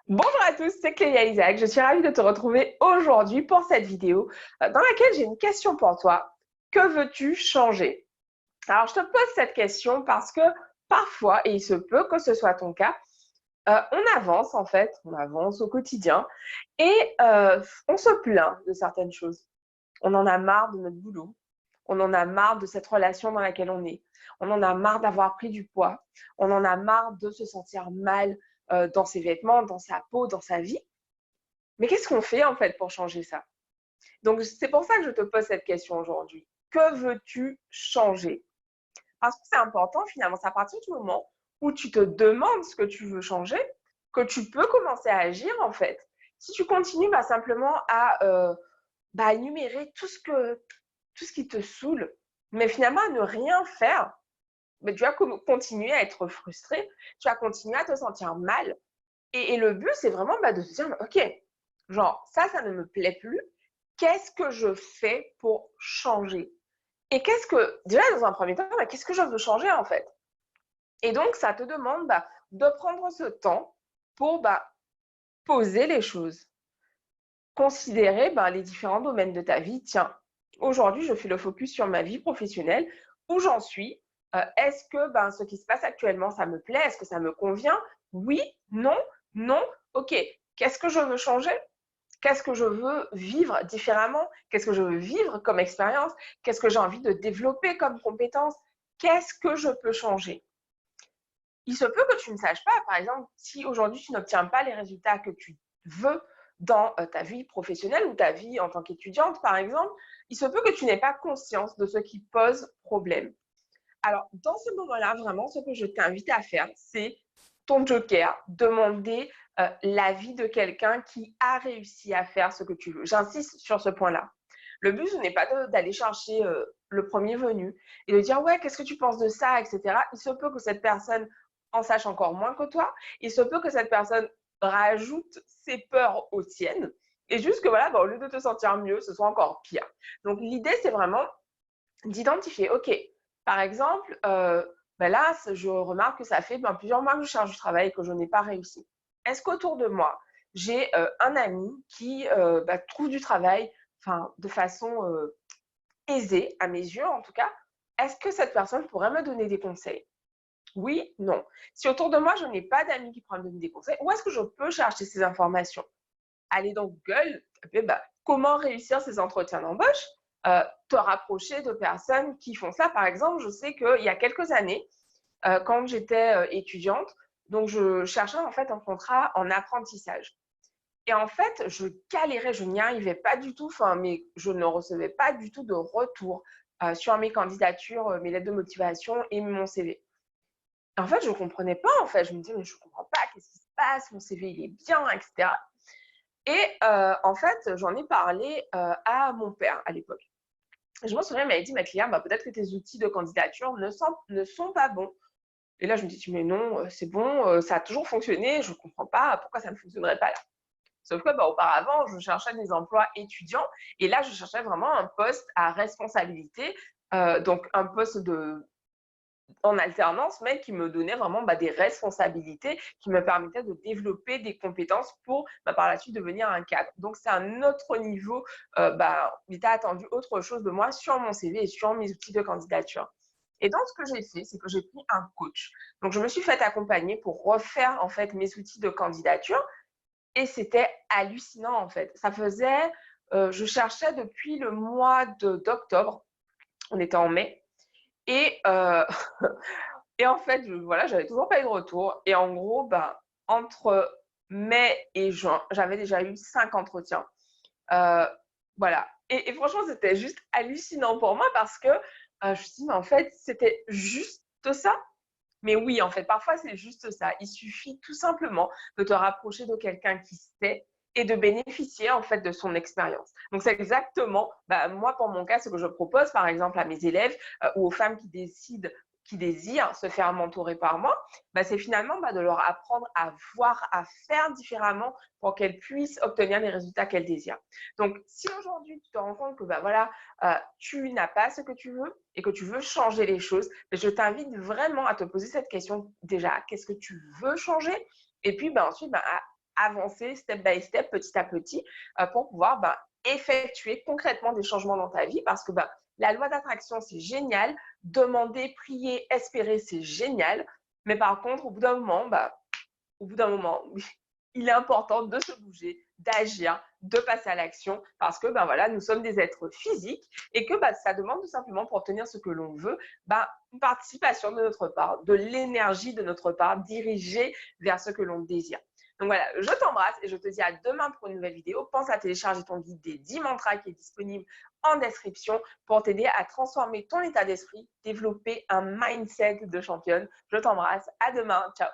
Bonjour à tous, c'est Clélia Isaac. Je suis ravie de te retrouver aujourd'hui pour cette vidéo dans laquelle j'ai une question pour toi. Que veux-tu changer? Alors, je te pose cette question parce que parfois, et il se peut que ce soit ton cas, on avance en fait, on avance au quotidien et on se plaint de certaines choses. On en a marre de notre boulot, on en a marre de cette relation dans laquelle on est, on en a marre d'avoir pris du poids, on en a marre de se sentir mal dans ses vêtements, dans sa peau, dans sa vie. Mais qu'est-ce qu'on fait en fait pour changer ça? Donc c'est pour ça que je te pose cette question aujourd'hui. Que veux-tu changer? Parce que c'est important finalement, c'est à partir du moment où tu te demandes ce que tu veux changer que tu peux commencer à agir en fait. Si tu continues simplement à énumérer tout ce qui te saoule, mais finalement à ne rien faire, mais tu vas continuer à être frustré, tu vas continuer à te sentir mal. Et le but, c'est vraiment de se dire, ok, genre, ça ne me plaît plus. Qu'est-ce que je fais pour changer? Et déjà dans un premier temps, qu'est-ce que je veux changer en fait? Et donc, ça te demande de prendre ce temps pour poser les choses, considérer les différents domaines de ta vie. Tiens, aujourd'hui, je fais le focus sur ma vie professionnelle, où j'en suis. Est-ce que ce qui se passe actuellement, ça me plaît? Est-ce que ça me convient? Oui, non, non. Ok, qu'est-ce que je veux changer? Qu'est-ce que je veux vivre différemment? Qu'est-ce que je veux vivre comme expérience? Qu'est-ce que j'ai envie de développer comme compétence? Qu'est-ce que je peux changer? Il se peut que tu ne saches pas, par exemple, si aujourd'hui tu n'obtiens pas les résultats que tu veux dans ta vie professionnelle ou ta vie en tant qu'étudiante, par exemple, il se peut que tu n'aies pas conscience de ce qui pose problème. Alors, dans ce moment-là, vraiment, ce que je t'invite à faire, c'est ton joker, demander l'avis de quelqu'un qui a réussi à faire ce que tu veux. J'insiste sur ce point-là. Le but, ce n'est pas d'aller chercher le premier venu et de dire, ouais, qu'est-ce que tu penses de ça, etc. Il se peut que cette personne en sache encore moins que toi. Il se peut que cette personne rajoute ses peurs aux tiennes et juste que voilà, au lieu de te sentir mieux, ce soit encore pire. Donc, l'idée, c'est vraiment d'identifier, OK, par exemple, là, je remarque que ça fait plusieurs mois que je cherche du travail et que je n'ai pas réussi. Est-ce qu'autour de moi, j'ai un ami qui trouve du travail de façon aisée, à mes yeux en tout cas? Est-ce que cette personne pourrait me donner des conseils? Oui, non. Si autour de moi, je n'ai pas d'amis qui pourraient me donner des conseils, où est-ce que je peux chercher ces informations? Aller dans Google, taper comment réussir ces entretiens d'embauche, te rapprocher de personnes qui font ça. Par exemple, je sais qu'il y a quelques années, quand j'étais étudiante, donc je cherchais en fait un contrat en apprentissage. Et en fait, je galérais, je n'y arrivais pas du tout, mais je ne recevais pas du tout de retour sur mes candidatures, mes lettres de motivation et mon CV. En fait, je ne comprenais pas, en fait. Je me disais, mais je ne comprends pas, qu'est-ce qui se passe? Mon CV, il est bien, etc. Et en fait, j'en ai parlé à mon père à l'époque. Je me souviens, il m'avait dit, ma cliente, peut-être que tes outils de candidature ne sont pas bons. Et là, je me dis, mais non, c'est bon, ça a toujours fonctionné, je ne comprends pas pourquoi ça ne fonctionnerait pas là. Sauf que auparavant, je cherchais des emplois étudiants et là, je cherchais vraiment un poste à responsabilité, donc un poste en alternance, mais qui me donnait vraiment des responsabilités qui me permettaient de développer des compétences pour par la suite devenir un cadre. Donc, c'est un autre niveau. Il t'a attendu autre chose de moi sur mon CV et sur mes outils de candidature. Et donc, ce que j'ai fait, c'est que j'ai pris un coach. Donc, je me suis fait accompagner pour refaire en fait mes outils de candidature et c'était hallucinant en fait. Ça faisait, je cherchais depuis le mois d'octobre, on était en mai, et et en fait, voilà, j'avais toujours pas eu de retour. Et en gros, entre mai et juin, j'avais déjà eu 5 entretiens. Euh, voilà. Et franchement, c'était juste hallucinant pour moi parce que je me suis dit, mais en fait, c'était juste ça. Mais oui, en fait, parfois, c'est juste ça. Il suffit tout simplement de te rapprocher de quelqu'un qui sait et de bénéficier en fait de son expérience. Donc, c'est exactement, moi, pour mon cas, ce que je propose, par exemple, à mes élèves ou aux femmes qui désirent se faire mentorer par moi, c'est finalement de leur apprendre à voir, à faire différemment pour qu'elles puissent obtenir les résultats qu'elles désirent. Donc, si aujourd'hui tu te rends compte que voilà, tu n'as pas ce que tu veux et que tu veux changer les choses, je t'invite vraiment à te poser cette question déjà, qu'est-ce que tu veux changer? Et puis ensuite, avancer step by step, petit à petit, pour pouvoir effectuer concrètement des changements dans ta vie parce que la loi d'attraction, c'est génial. Demander, prier, espérer, c'est génial. Mais par contre, au bout d'un moment, il est important de se bouger, d'agir, de passer à l'action parce que voilà, nous sommes des êtres physiques et que ça demande tout simplement pour obtenir ce que l'on veut, une participation de notre part, de l'énergie de notre part dirigée vers ce que l'on désire. Donc voilà, je t'embrasse et je te dis à demain pour une nouvelle vidéo. Pense à télécharger ton guide des 10 mantras qui est disponible en description pour t'aider à transformer ton état d'esprit, développer un mindset de championne. Je t'embrasse, à demain, ciao.